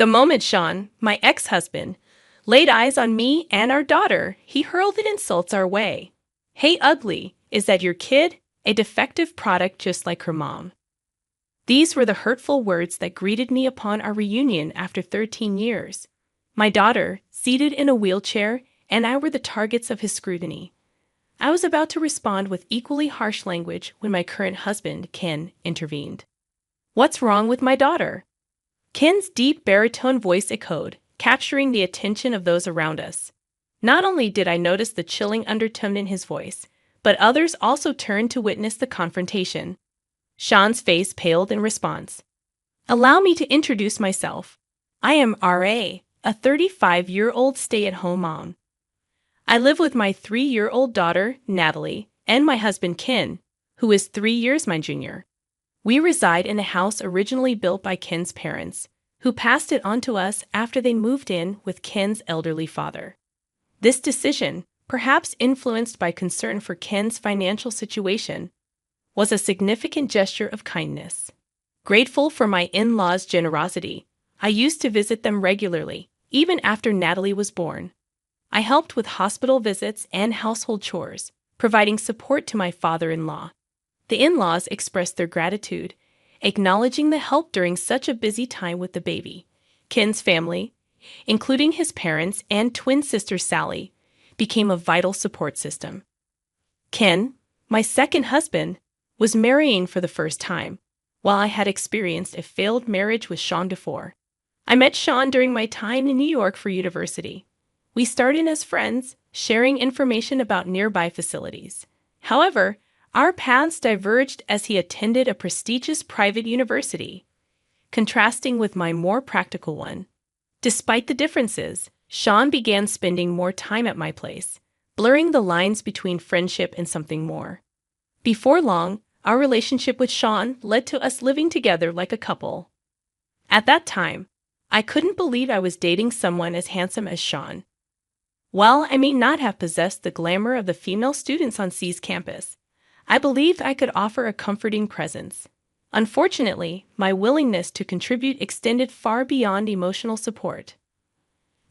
The moment Sean, my ex-husband, laid eyes on me and our daughter, he hurled insults our way. "Hey, ugly, is that your kid? A defective product just like her mom." These were the hurtful words that greeted me upon our reunion after 13 years. My daughter, seated in a wheelchair, and I were the targets of his scrutiny. I was about to respond with equally harsh language when my current husband, Ken, intervened. "What's wrong with my daughter?" Ken's deep baritone voice echoed, capturing the attention of those around us. Not only did I notice the chilling undertone in his voice, but others also turned to witness the confrontation. Sean's face paled in response. "Allow me to introduce myself. I am R.A., a 35-year-old stay-at-home mom. I live with my 3-year-old daughter, Natalie, and my husband, Ken, who is 3 years my junior. We reside in a house originally built by Ken's parents, who passed it on to us after they moved in with Ken's elderly father. This decision, perhaps influenced by concern for Ken's financial situation, was a significant gesture of kindness. Grateful for my in-laws' generosity, I used to visit them regularly, even after Natalie was born. I helped with hospital visits and household chores, providing support to my father-in-law. The in-laws expressed their gratitude, acknowledging the help during such a busy time with the baby. Ken's family, including his parents and twin sister Sally, became a vital support system. Ken, my second husband, was marrying for the first time, while I had experienced a failed marriage with Sean before. I met Sean during my time in New York for university. We started as friends, sharing information about nearby facilities. However, our paths diverged as he attended a prestigious private university, contrasting with my more practical one. Despite the differences, Sean began spending more time at my place, blurring the lines between friendship and something more. Before long, our relationship with Sean led to us living together like a couple. At that time, I couldn't believe I was dating someone as handsome as Sean. While I may not have possessed the glamour of the female students on C's campus, I believed I could offer a comforting presence. Unfortunately, my willingness to contribute extended far beyond emotional support.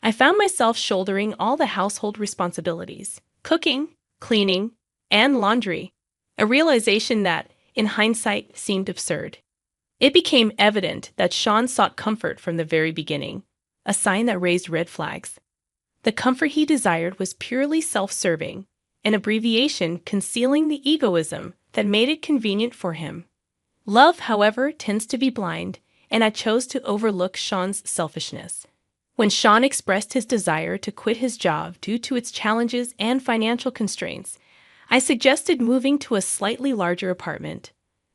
I found myself shouldering all the household responsibilities: cooking, cleaning, and laundry, a realization that, in hindsight, seemed absurd. It became evident that Sean sought comfort from the very beginning, a sign that raised red flags. The comfort he desired was purely self-serving, an abbreviation concealing the egoism that made it convenient for him. Love, however, tends to be blind, and I chose to overlook Sean's selfishness. When Sean expressed his desire to quit his job due to its challenges and financial constraints, I suggested moving to a slightly larger apartment.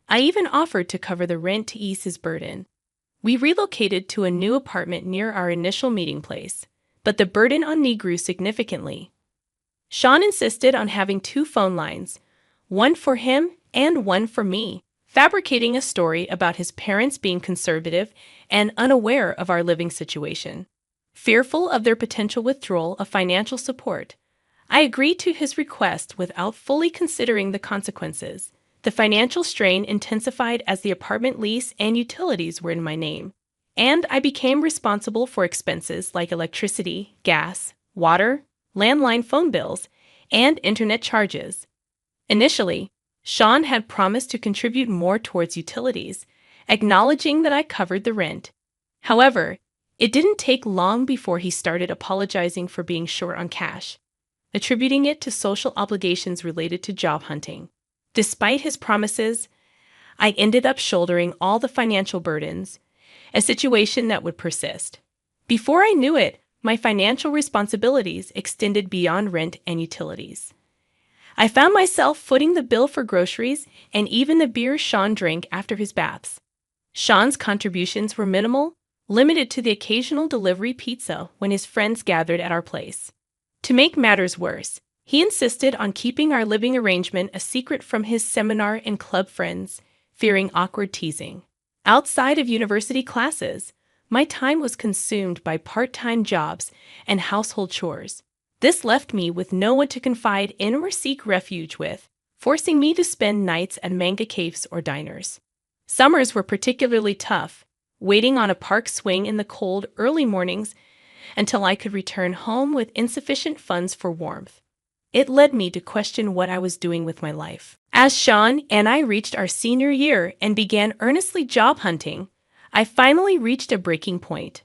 I even offered to cover the rent to ease his burden. We relocated to a new apartment near our initial meeting place, but the burden on me grew significantly. Sean insisted on having 2 phone lines, one for him and one for me, fabricating a story about his parents being conservative and unaware of our living situation. Fearful of their potential withdrawal of financial support, I agreed to his request without fully considering the consequences. The financial strain intensified as the apartment lease and utilities were in my name, and I became responsible for expenses like electricity, gas, water, landline phone bills, and internet charges. Initially, Sean had promised to contribute more towards utilities, acknowledging that I covered the rent. However, it didn't take long before he started apologizing for being short on cash, attributing it to social obligations related to job hunting. Despite his promises, I ended up shouldering all the financial burdens, a situation that would persist. Before I knew it, my financial responsibilities extended beyond rent and utilities. I found myself footing the bill for groceries and even the beer Sean drank after his baths. Sean's contributions were minimal, limited to the occasional delivery pizza when his friends gathered at our place. To make matters worse, he insisted on keeping our living arrangement a secret from his seminar and club friends, fearing awkward teasing. Outside of university classes, my time was consumed by part-time jobs and household chores. This left me with no one to confide in or seek refuge with, forcing me to spend nights at manga caves or diners. Summers were particularly tough, waiting on a park swing in the cold, early mornings until I could return home with insufficient funds for warmth. It led me to question what I was doing with my life. As Sean and I reached our senior year and began earnestly job hunting, I finally reached a breaking point.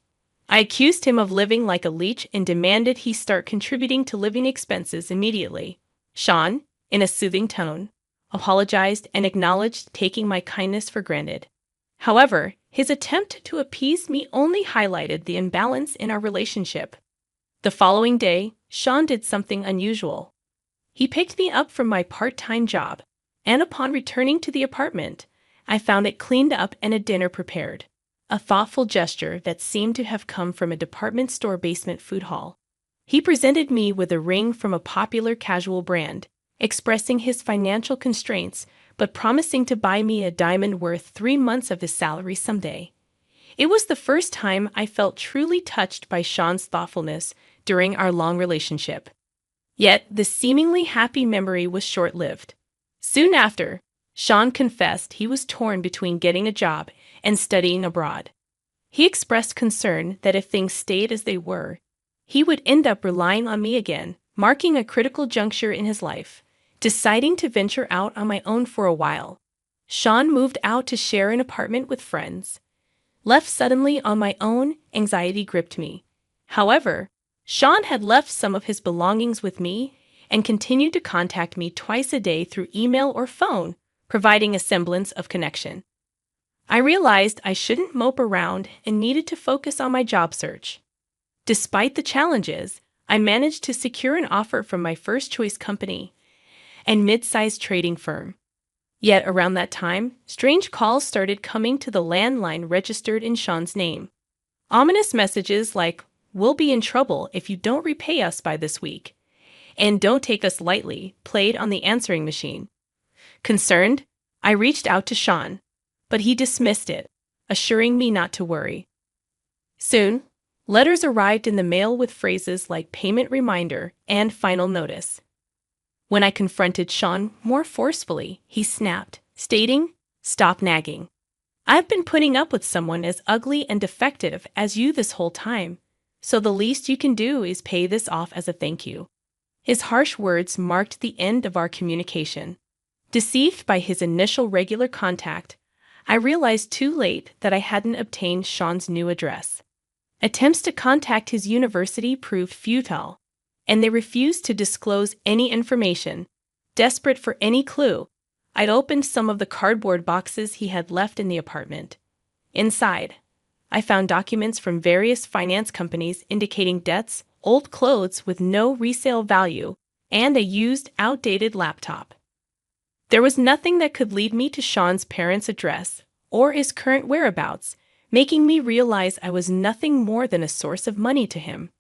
I accused him of living like a leech and demanded he start contributing to living expenses immediately. Sean, in a soothing tone, apologized and acknowledged taking my kindness for granted. However, his attempt to appease me only highlighted the imbalance in our relationship. The following day, Sean did something unusual. He picked me up from my part-time job, and upon returning to the apartment, I found it cleaned up and a dinner prepared. A thoughtful gesture that seemed to have come from a department store basement food hall. He presented me with a ring from a popular casual brand, expressing his financial constraints but promising to buy me a diamond worth 3 months of his salary someday. It was the first time I felt truly touched by Sean's thoughtfulness during our long relationship. Yet, the seemingly happy memory was short-lived. Soon after, Sean confessed he was torn between getting a job and studying abroad. He expressed concern that if things stayed as they were, he would end up relying on me again, marking a critical juncture in his life. Deciding to venture out on my own for a while, Sean moved out to share an apartment with friends. Left suddenly on my own, anxiety gripped me. However, Sean had left some of his belongings with me and continued to contact me twice a day through email or phone, providing a semblance of connection. I realized I shouldn't mope around and needed to focus on my job search. Despite the challenges, I managed to secure an offer from my first-choice company and mid-sized trading firm. Yet around that time, strange calls started coming to the landline registered in Sean's name. Ominous messages like, "We'll be in trouble if you don't repay us by this week," and "Don't take us lightly," played on the answering machine. Concerned, I reached out to Sean, but he dismissed it, assuring me not to worry. Soon, letters arrived in the mail with phrases like payment reminder and final notice. When I confronted Sean more forcefully, he snapped, stating, "Stop nagging. I've been putting up with someone as ugly and defective as you this whole time, so the least you can do is pay this off as a thank you." His harsh words marked the end of our communication. Deceived by his initial regular contact, I realized too late that I hadn't obtained Sean's new address. Attempts to contact his university proved futile, and they refused to disclose any information. Desperate for any clue, I'd opened some of the cardboard boxes he had left in the apartment. Inside, I found documents from various finance companies indicating debts, old clothes with no resale value, and a used, outdated laptop. There was nothing that could lead me to Sean's parents' address or his current whereabouts, making me realize I was nothing more than a source of money to him.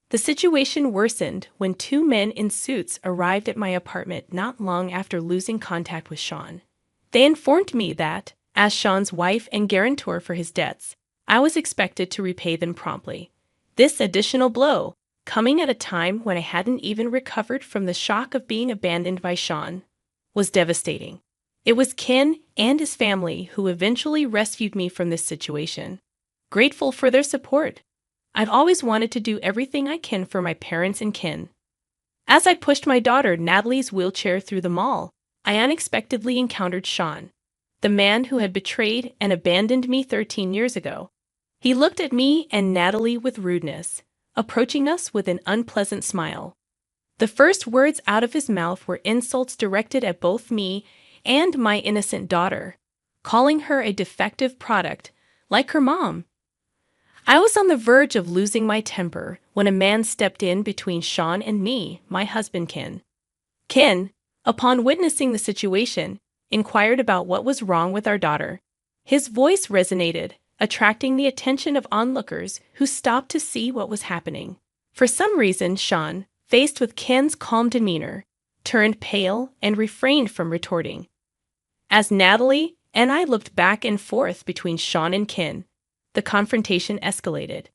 The situation worsened when 2 men in suits arrived at my apartment not long after losing contact with Sean. They informed me that, as Sean's wife and guarantor for his debts, I was expected to repay them promptly. This additional blow, coming at a time when I hadn't even recovered from the shock of being abandoned by Sean, was devastating. It was Ken and his family who eventually rescued me from this situation. Grateful for their support, I've always wanted to do everything I can for my parents and kin. As I pushed my daughter Natalie's wheelchair through the mall, I unexpectedly encountered Sean, the man who had betrayed and abandoned me 13 years ago. He looked at me and Natalie with rudeness, approaching us with an unpleasant smile. The first words out of his mouth were insults directed at both me and my innocent daughter, calling her a defective product, like her mom. I was on the verge of losing my temper when a man stepped in between Sean and me, my husband Ken. Ken, upon witnessing the situation, inquired about what was wrong with our daughter. His voice resonated, attracting the attention of onlookers who stopped to see what was happening. For some reason, Sean, faced with Ken's calm demeanor, turned pale and refrained from retorting. As Natalie and I looked back and forth between Sean and Ken, the confrontation escalated.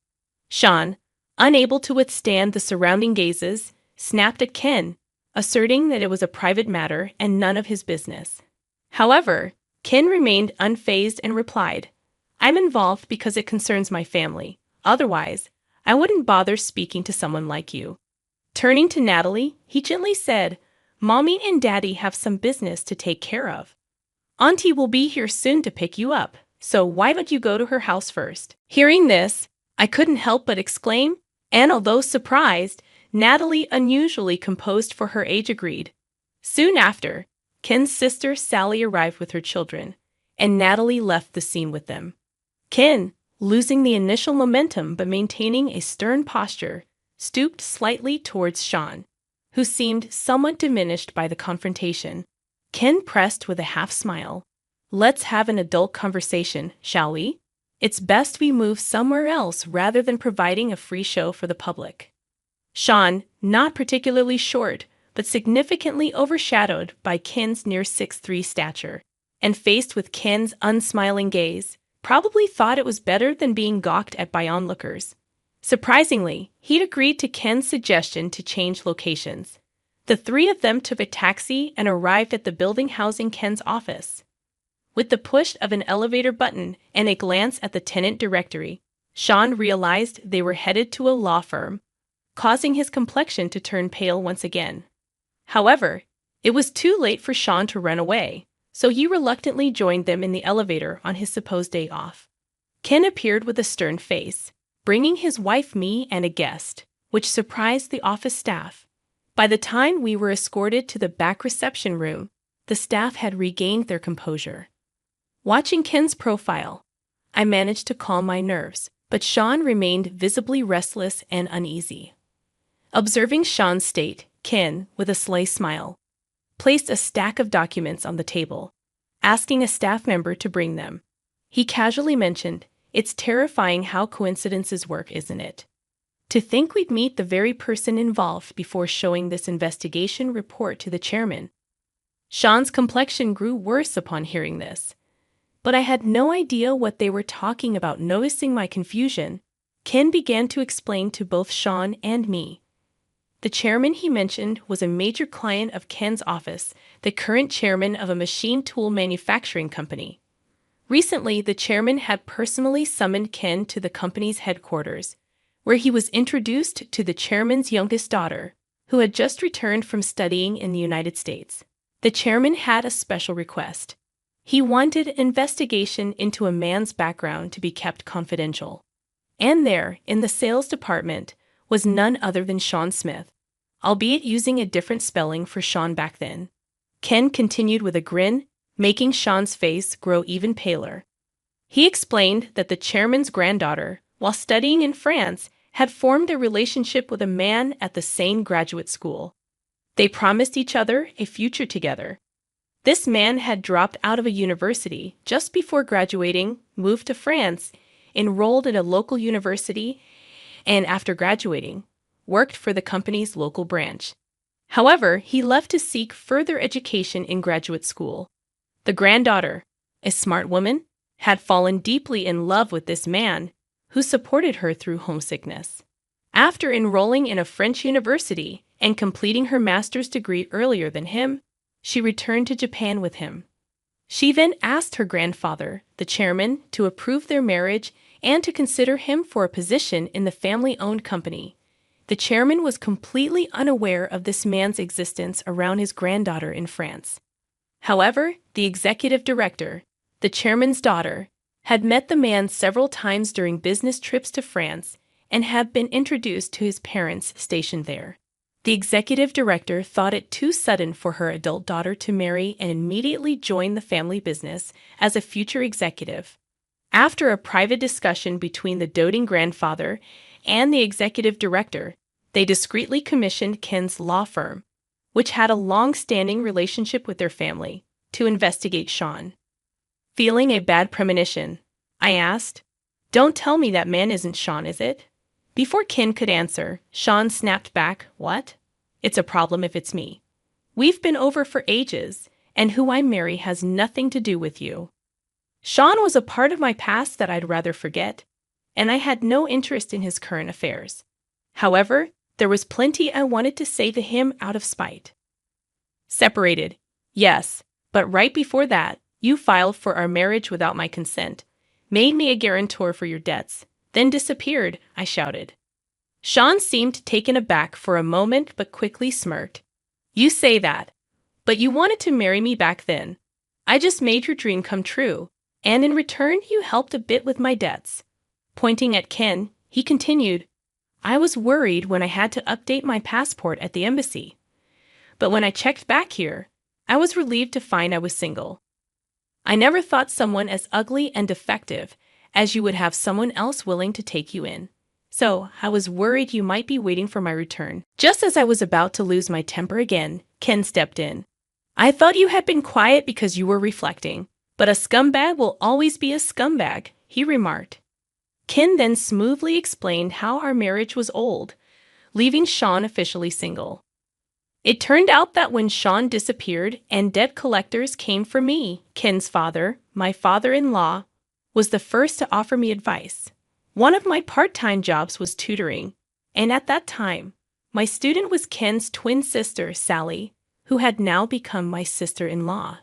Sean, unable to withstand the surrounding gazes, snapped at Ken, asserting that it was a private matter and none of his business. However, Ken remained unfazed and replied, I'm involved because it concerns my family. Otherwise, I wouldn't bother speaking to someone like you. Turning to Natalie, he gently said, Mommy and Daddy have some business to take care of. Auntie will be here soon to pick you up, so why don't you go to her house first? Hearing this, I couldn't help but exclaim, and although surprised, Natalie, unusually composed for her age, agreed. Soon after, Ken's sister Sally arrived with her children, and Natalie left the scene with them. Ken, losing the initial momentum but maintaining a stern posture, stooped slightly towards Sean, who seemed somewhat diminished by the confrontation. Ken pressed with a half smile. Let's have an adult conversation, shall we? It's best we move somewhere else rather than providing a free show for the public. Sean, not particularly short, but significantly overshadowed by Ken's near 6'3" stature, and faced with Ken's unsmiling gaze, probably thought it was better than being gawked at by onlookers. Surprisingly, he'd agreed to Ken's suggestion to change locations. The three of them took a taxi and arrived at the building housing Ken's office. With the push of an elevator button and a glance at the tenant directory, Sean realized they were headed to a law firm, causing his complexion to turn pale once again. However, it was too late for Sean to run away, so he reluctantly joined them in the elevator on his supposed day off. Ken appeared with a stern face, bringing his wife, me, and a guest, which surprised the office staff. By the time we were escorted to the back reception room, the staff had regained their composure. Watching Ken's profile, I managed to calm my nerves, but Sean remained visibly restless and uneasy. Observing Sean's state, Ken, with a sly smile, placed a stack of documents on the table, asking a staff member to bring them. He casually mentioned, "It's terrifying how coincidences work, isn't it? To think we'd meet the very person involved before showing this investigation report to the chairman." Sean's complexion grew worse upon hearing this, but I had no idea what they were talking about. Noticing my confusion, Ken began to explain to both Sean and me. The chairman he mentioned was a major client of Ken's office, the current chairman of a machine tool manufacturing company. Recently, the chairman had personally summoned Ken to the company's headquarters, where he was introduced to the chairman's youngest daughter, who had just returned from studying in the United States. The chairman had a special request. He wanted an investigation into a man's background to be kept confidential. And there, in the sales department, was none other than Sean Smith, albeit using a different spelling for Sean back then. Ken continued with a grin, making Sean's face grow even paler. He explained that the chairman's granddaughter, while studying in France, had formed a relationship with a man at the same graduate school. They promised each other a future together. This man had dropped out of a university just before graduating, moved to France, enrolled at a local university, and after graduating, worked for the company's local branch. However, he left to seek further education in graduate school. The granddaughter, a smart woman, had fallen deeply in love with this man, who supported her through homesickness. After enrolling in a French university and completing her master's degree earlier than him, she returned to Japan with him. She then asked her grandfather, the chairman, to approve their marriage and to consider him for a position in the family-owned company. The chairman was completely unaware of this man's existence around his granddaughter in France. However, the executive director, the chairman's daughter, had met the man several times during business trips to France and had been introduced to his parents stationed there. The executive director thought it too sudden for her adult daughter to marry and immediately join the family business as a future executive. After a private discussion between the doting grandfather and the executive director, they discreetly commissioned Ken's law firm, which had a long-standing relationship with their family, to investigate Sean. Feeling a bad premonition, I asked, "Don't tell me that man isn't Sean, is it?" Before Ken could answer, Sean snapped back, "What? It's a problem if it's me. We've been over for ages, and who I marry has nothing to do with you." Sean was a part of my past that I'd rather forget, and I had no interest in his current affairs. However, there was plenty I wanted to say to him out of spite. "Separated, yes, but right before that, you filed for our marriage without my consent, made me a guarantor for your debts, then disappeared, I shouted. Sean seemed taken aback for a moment but quickly smirked. You say that, but you wanted to marry me back then. I just made your dream come true, and in return you helped a bit with my debts. Pointing at Ken, he continued, I was worried when I had to update my passport at the embassy. But when I checked back here, I was relieved to find I was single. I never thought someone as ugly and defective as you would have someone else willing to take you in. So, I was worried you might be waiting for my return. Just as I was about to lose my temper again, Ken stepped in. I thought you had been quiet because you were reflecting, but a scumbag will always be a scumbag, he remarked. Ken then smoothly explained how our marriage was old, leaving Sean officially single. It turned out that when Sean disappeared and debt collectors came for me, Ken's father, my father-in-law, was the first to offer me advice. One of my part-time jobs was tutoring, and at that time, my student was Ken's twin sister, Sally, who had now become my sister-in-law.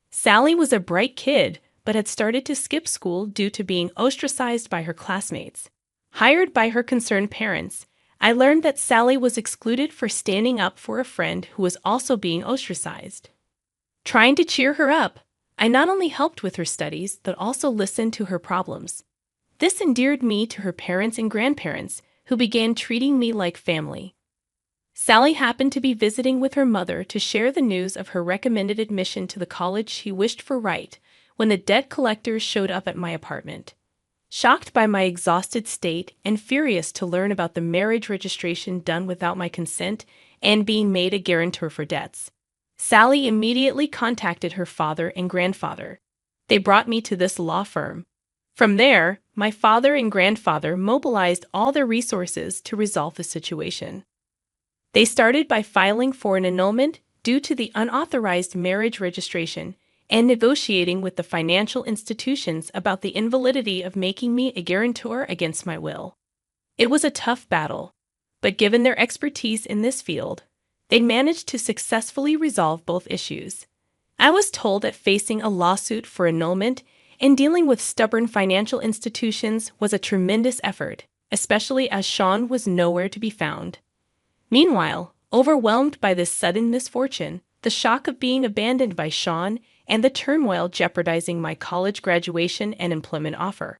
Sally was a bright kid, but had started to skip school due to being ostracized by her classmates. Hired by her concerned parents, I learned that Sally was excluded for standing up for a friend who was also being ostracized. Trying to cheer her up, I not only helped with her studies, but also listened to her problems. This endeared me to her parents and grandparents, who began treating me like family. Sally happened to be visiting with her mother to share the news of her recommended admission to the college she wished for right when the debt collectors showed up at my apartment. Shocked by my exhausted state and furious to learn about the marriage registration done without my consent and being made a guarantor for debts, Sally immediately contacted her father and grandfather. They brought me to this law firm. From there, my father and grandfather mobilized all their resources to resolve the situation. They started by filing for an annulment due to the unauthorized marriage registration and negotiating with the financial institutions about the invalidity of making me a guarantor against my will. It was a tough battle, but given their expertise in this field, they managed to successfully resolve both issues. I was told that facing a lawsuit for annulment and dealing with stubborn financial institutions was a tremendous effort, especially as Sean was nowhere to be found. Meanwhile, overwhelmed by this sudden misfortune, the shock of being abandoned by Sean, and the turmoil jeopardizing my college graduation and employment offer,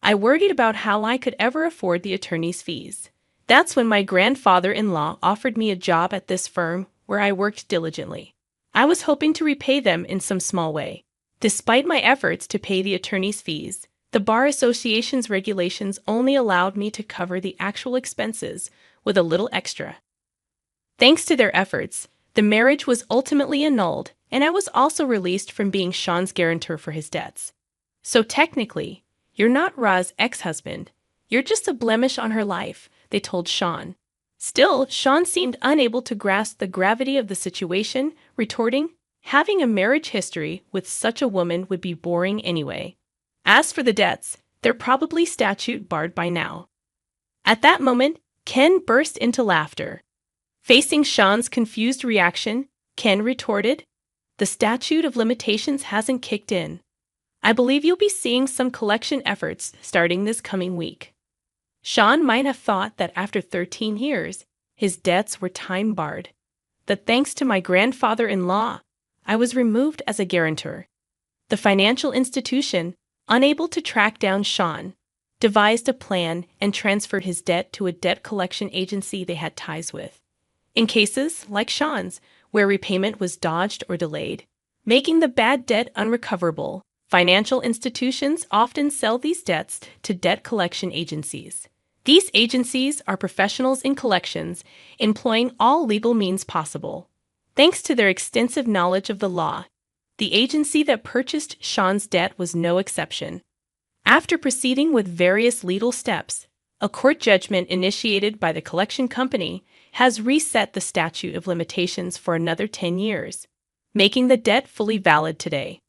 I worried about how I could ever afford the attorney's fees. That's when my grandfather-in-law offered me a job at this firm where I worked diligently. I was hoping to repay them in some small way. Despite my efforts to pay the attorney's fees, the Bar Association's regulations only allowed me to cover the actual expenses with a little extra. Thanks to their efforts, the marriage was ultimately annulled, and I was also released from being Sean's guarantor for his debts. So technically, you're not Ra's ex-husband. You're just a blemish on her life, they told Sean. Still, Sean seemed unable to grasp the gravity of the situation, retorting, having a marriage history with such a woman would be boring anyway. As for the debts, they're probably statute barred by now. At that moment, Ken burst into laughter. Facing Sean's confused reaction, Ken retorted, the statute of limitations hasn't kicked in. I believe you'll be seeing some collection efforts starting this coming week. Sean might have thought that after 13 years, his debts were time-barred. But thanks to my grandfather-in-law, I was removed as a guarantor. The financial institution, unable to track down Sean, devised a plan and transferred his debt to a debt collection agency they had ties with. In cases, like Sean's, where repayment was dodged or delayed, making the bad debt unrecoverable, financial institutions often sell these debts to debt collection agencies. These agencies are professionals in collections, employing all legal means possible. Thanks to their extensive knowledge of the law, the agency that purchased Sean's debt was no exception. After proceeding with various legal steps, a court judgment initiated by the collection company has reset the statute of limitations for another 10 years, making the debt fully valid today.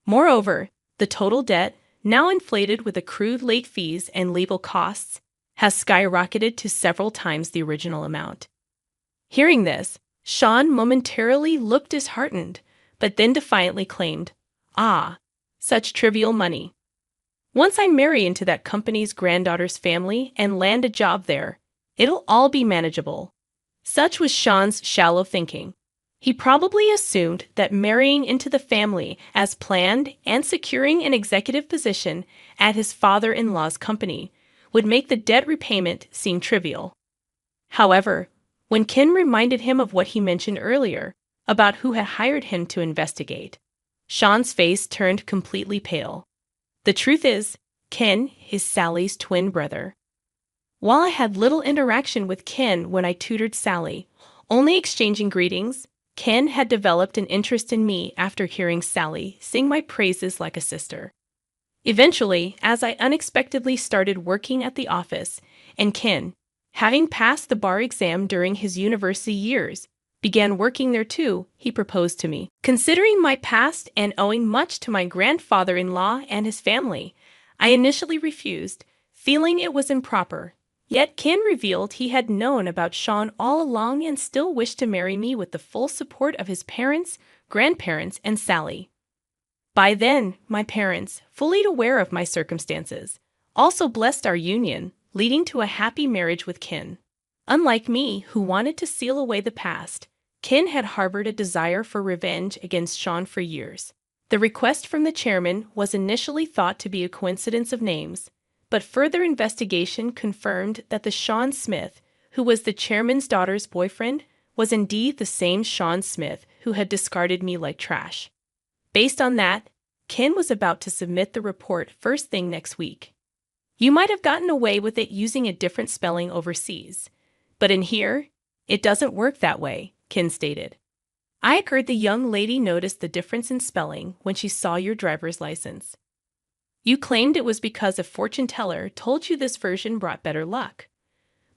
Moreover, the total debt, now inflated with accrued late fees and legal costs, has skyrocketed to several times the original amount. Hearing this, Sean momentarily looked disheartened, but then defiantly claimed, "Ah, such trivial money." Once I marry into that company's granddaughter's family and land a job there, it'll all be manageable. Such was Sean's shallow thinking. He probably assumed that marrying into the family as planned and securing an executive position at his father-in-law's company would make the debt repayment seem trivial. However, when Ken reminded him of what he mentioned earlier about who had hired him to investigate, Sean's face turned completely pale. The truth is, Ken is Sally's twin brother. While I had little interaction with Ken when I tutored Sally, only exchanging greetings, Ken had developed an interest in me after hearing Sally sing my praises like a sister. Eventually, as I unexpectedly started working at the office, and Ken, having passed the bar exam during his university years, began working there too, he proposed to me. Considering my past and owing much to my grandfather-in-law and his family, I initially refused, feeling it was improper. Yet Ken revealed he had known about Sean all along and still wished to marry me with the full support of his parents, grandparents, and Sally. By then, my parents, fully aware of my circumstances, also blessed our union, leading to a happy marriage with Ken. Unlike me, who wanted to seal away the past, Ken had harbored a desire for revenge against Sean for years. The request from the chairman was initially thought to be a coincidence of names, but further investigation confirmed that the Sean Smith, who was the chairman's daughter's boyfriend, was indeed the same Sean Smith who had discarded me like trash. Based on that, Ken was about to submit the report first thing next week. You might have gotten away with it using a different spelling overseas, but in here, it doesn't work that way, Ken stated. I heard the young lady noticed the difference in spelling when she saw your driver's license. You claimed it was because a fortune teller told you this version brought better luck.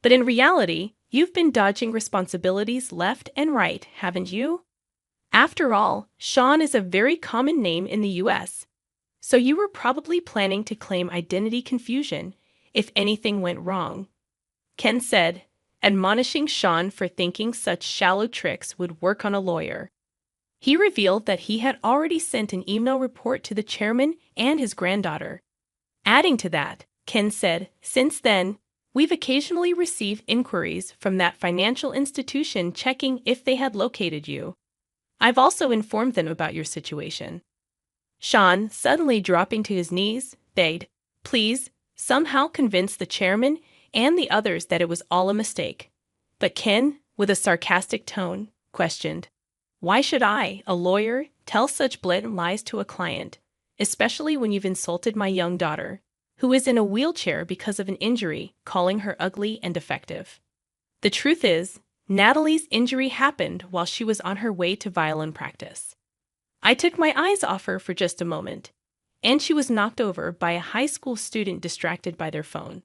But in reality, you've been dodging responsibilities left and right, haven't you? After all, Sean is a very common name in the US, so you were probably planning to claim identity confusion if anything went wrong, Ken said, admonishing Sean for thinking such shallow tricks would work on a lawyer. He revealed that he had already sent an email report to the chairman and his granddaughter. Adding to that, Ken said, since then, we've occasionally received inquiries from that financial institution checking if they had located you. I've also informed them about your situation. Sean, suddenly dropping to his knees, begged, please, somehow convince the chairman and the others that it was all a mistake. But Ken, with a sarcastic tone, questioned, why should I, a lawyer, tell such blatant lies to a client, especially when you've insulted my young daughter, who is in a wheelchair because of an injury, calling her ugly and defective? The truth is, Natalie's injury happened while she was on her way to violin practice. I took my eyes off her for just a moment, and she was knocked over by a high school student distracted by their phone.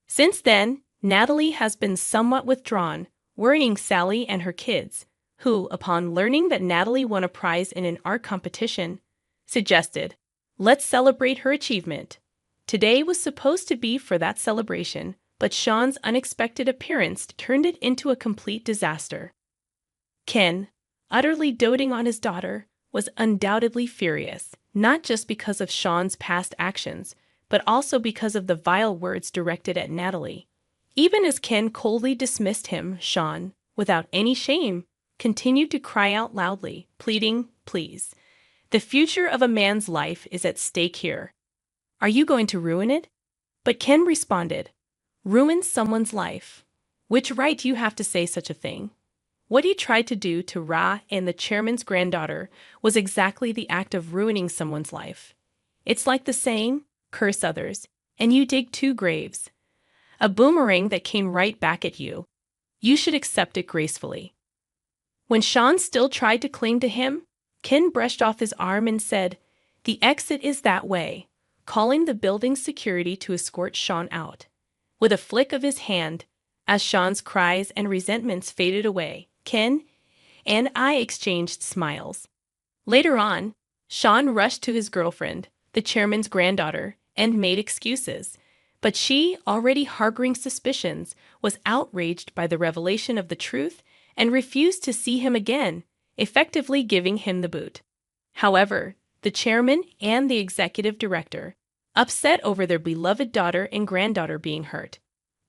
Since then, Natalie has been somewhat withdrawn, worrying Sally and her kids, who, upon learning that Natalie won a prize in an art competition, suggested, let's celebrate her achievement. Today was supposed to be for that celebration, but Sean's unexpected appearance turned it into a complete disaster. Ken, utterly doting on his daughter, was undoubtedly furious, not just because of Sean's past actions, but also because of the vile words directed at Natalie. Even as Ken coldly dismissed him, Sean, without any shame, continued to cry out loudly, pleading, please. The future of a man's life is at stake here. Are you going to ruin it? But Ken responded, ruin someone's life? Which right do you have to say such a thing? What he tried to do to Ra and the chairman's granddaughter was exactly the act of ruining someone's life. It's like the saying, curse others, and you dig two graves. A boomerang that came right back at you. You should accept it gracefully. When Sean still tried to cling to him, Ken brushed off his arm and said, the exit is that way, calling the building's security to escort Sean out. With a flick of his hand, as Sean's cries and resentments faded away, Ken and I exchanged smiles. Later on, Sean rushed to his girlfriend, the chairman's granddaughter, and made excuses. But she, already harboring suspicions, was outraged by the revelation of the truth and refused to see him again, effectively giving him the boot. However, the chairman and the executive director, upset over their beloved daughter and granddaughter being hurt,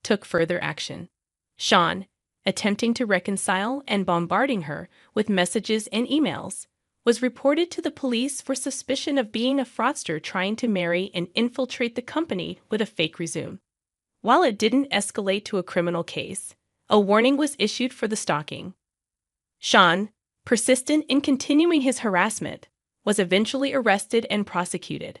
took further action. Sean, attempting to reconcile and bombarding her with messages and emails, was reported to the police for suspicion of being a fraudster trying to marry and infiltrate the company with a fake resume. While it didn't escalate to a criminal case, a warning was issued for the stalking. Sean, persistent in continuing his harassment, was eventually arrested and prosecuted.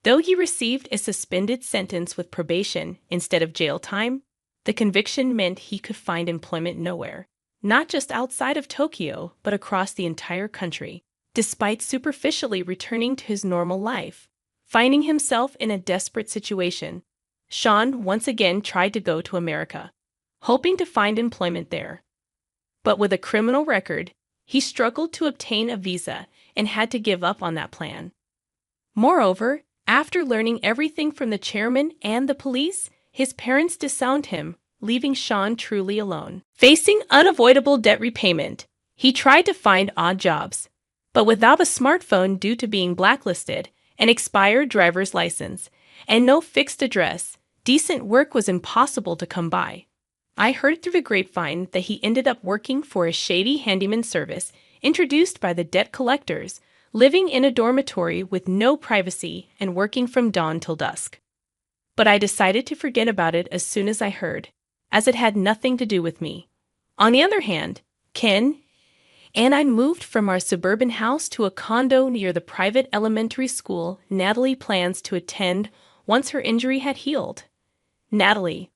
Though he received a suspended sentence with probation instead of jail time, the conviction meant he could find employment nowhere, not just outside of Tokyo, but across the entire country, despite superficially returning to his normal life. Finding himself in a desperate situation, Sean once again tried to go to America, hoping to find employment there. But with a criminal record, he struggled to obtain a visa and had to give up on that plan. Moreover, after learning everything from the chairman and the police, his parents disowned him, leaving Sean truly alone. Facing unavoidable debt repayment, he tried to find odd jobs, but without a smartphone due to being blacklisted, an expired driver's license, and no fixed address, decent work was impossible to come by. I heard through the grapevine that he ended up working for a shady handyman service introduced by the debt collectors, living in a dormitory with no privacy and working from dawn till dusk. But I decided to forget about it as soon as I heard, as it had nothing to do with me. On the other hand, Ken and I moved from our suburban house to a condo near the private elementary school Natalie plans to attend once her injury had healed. Natalie,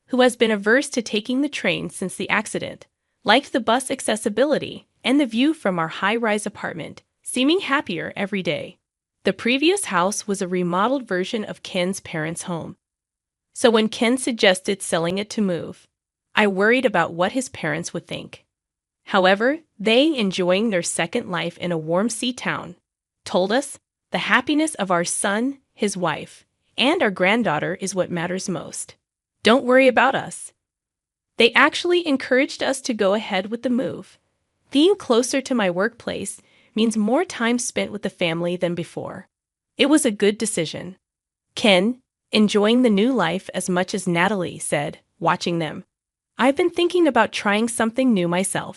who has been averse to taking the train since the accident, liked the bus accessibility and the view from our high-rise apartment, seeming happier every day. The previous house was a remodeled version of Ken's parents' home. So when Ken suggested selling it to move, I worried about what his parents would think. However, they, enjoying their second life in a warm sea town, told us the happiness of our son, his wife, and our granddaughter is what matters most. Don't worry about us. They actually encouraged us to go ahead with the move. Being closer to my workplace means more time spent with the family than before. It was a good decision. Ken, enjoying the new life as much as Natalie, said, watching them, I've been thinking about trying something new myself.